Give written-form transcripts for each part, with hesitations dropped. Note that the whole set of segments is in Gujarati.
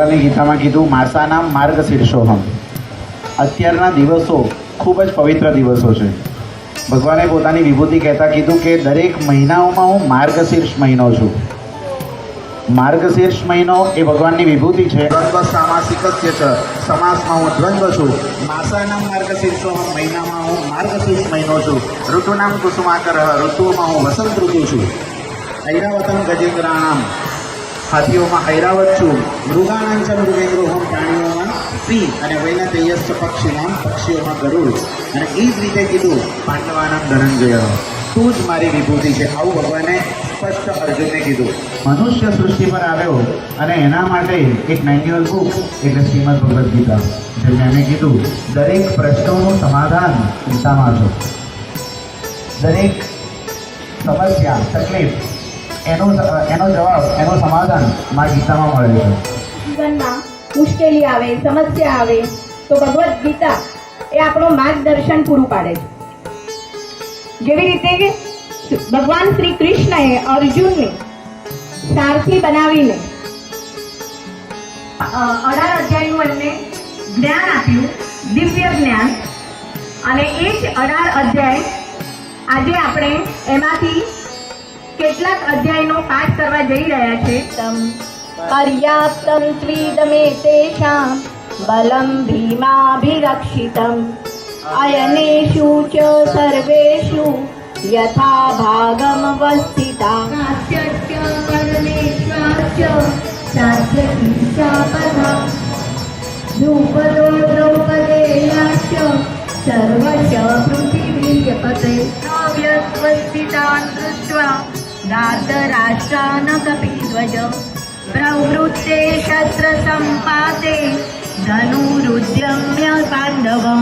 ભગવાને ગીતામાં કીધું માસાનામ માર્ગશીર્ષોહમ. અત્યારના દિવસો ખૂબ જ પવિત્ર દિવસો છે. ભગવાને પોતાની વિભૂતિ કહેતા કીધું કે દરેક મહિનાઓમાં હું માર્ગશીર્ષ મહિનો છું. માર્ગશીર્ષ મહિનો એ ભગવાનની વિભૂતિ છે. દ્વંદ્વ સામાસિકસ્ય ચ સમાસમાં હું દ્વંદ્વ છું. માસાનામ માર્ગશીર્ષોહમ મહિનામાં હું માર્ગશીર્ષ મહિનો છું. ઋતુનામ કુસુમાકર ઋતુઓમાં હું વસંત ઋતુ છું. ઐરાવતમ ગજેન્દ્રાણામ હાથીઓમાં ઐરાવત છું. મૃગાણામ ચ મૃગેન્દ્રોહમ પ્રાણીઓમાં સિંહ અને વૈનતેયસ્ચ પક્ષીનામ પક્ષીઓમાં ગરુડ. અને એ જ રીતે કીધું પાંડવાનામ ધનંજય. તું જ મારી વિભૂતિ છે. આવું ભગવાને સ્પષ્ટ અર્જુનને કીધું. મનુષ્ય સૃષ્ટિ પર આવ્યો અને એના માટે એક મેન્યુઅલ બુક એટલે શ્રીમદ ભગવદ્ ગીતા, જેમને એને કીધું દરેક પ્રશ્નોનું સમાધાન ગીતામાં છે. દરેક સમસ્યા તકલીફ એનો જવાબ એનું સમાધાન મારા ગીતામાં મળે છે. જીવનમાં મુશ્કેલી આવે, સમસ્યા આવે તો ભગવદ્ ગીતા એ આપણું માર્ગદર્શન પૂરું પાડે છે. જેવી રીતે ભગવાન શ્રી કૃષ્ણએ અર્જુનને સારથી બનાવીને 18 અધ્યાયનું એમને જ્ઞાન આપ્યું, દિવ્ય જ્ઞાન. અને એ જ 18 અધ્યાય આજે આપણે એમાંથી કેટલાક અધ્યાયનો પાઠ કરવા જઈ રહ્યા છે. પર્યાપ્તમ ત્રિદમેતેષાં બલમ ભીમાભિરક્ષિતમ અયનેષુ ચ સર્વેષુ યથા ભાગમવસ્થિતા નાસ્યસ્ય પરમેશ્વરસ્ય શાસ્ત્રકીશાપદા ધ્રુપદો દ્રૌપદેયાસ્ય સર્વસ્ય પૃથિવીપતે વ્યસ્વસ્થિતાન દૃષ્ટ્વા ધાર્તરાષ્ટ્રાન કપિધ્વજ પ્રવૃત્તે શસ્ત્ર સંપાતે ધનુરુદ્યમ્ય પાંડવં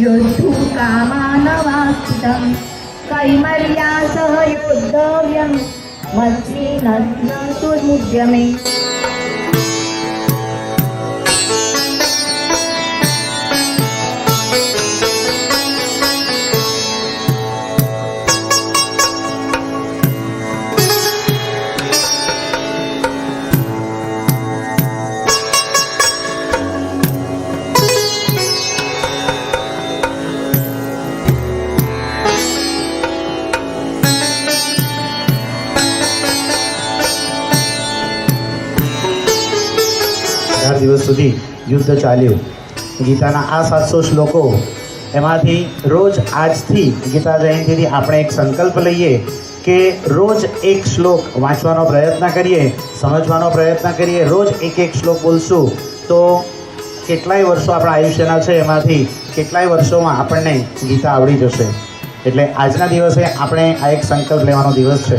યોद्धु કામાનવાસ્તિતં કૈમર્યા સહ યોद्धવ્યં મસ્મિન્ન સુમુદ્યમે. દિવસ સુધી યુદ્ધ ચાલ્યું. ગીતાના આ 700 શ્લોકો એમાંથી રોજ આજથી ગીતા જયંતિથી આપણે એક સંકલ્પ લઈએ કે રોજ એક શ્લોક વાંચવાનો પ્રયત્ન કરીએ, સમજવાનો પ્રયત્ન કરીએ. રોજ એક શ્લોક બોલશું તો કેટલાય વર્ષો આપણા આયુષ્યના છે એમાંથી કેટલાય વર્ષોમાં આપણને ગીતા આવડી જશે. એટલે આજના દિવસે આપણે આ એક સંકલ્પ લેવાનો દિવસ છે.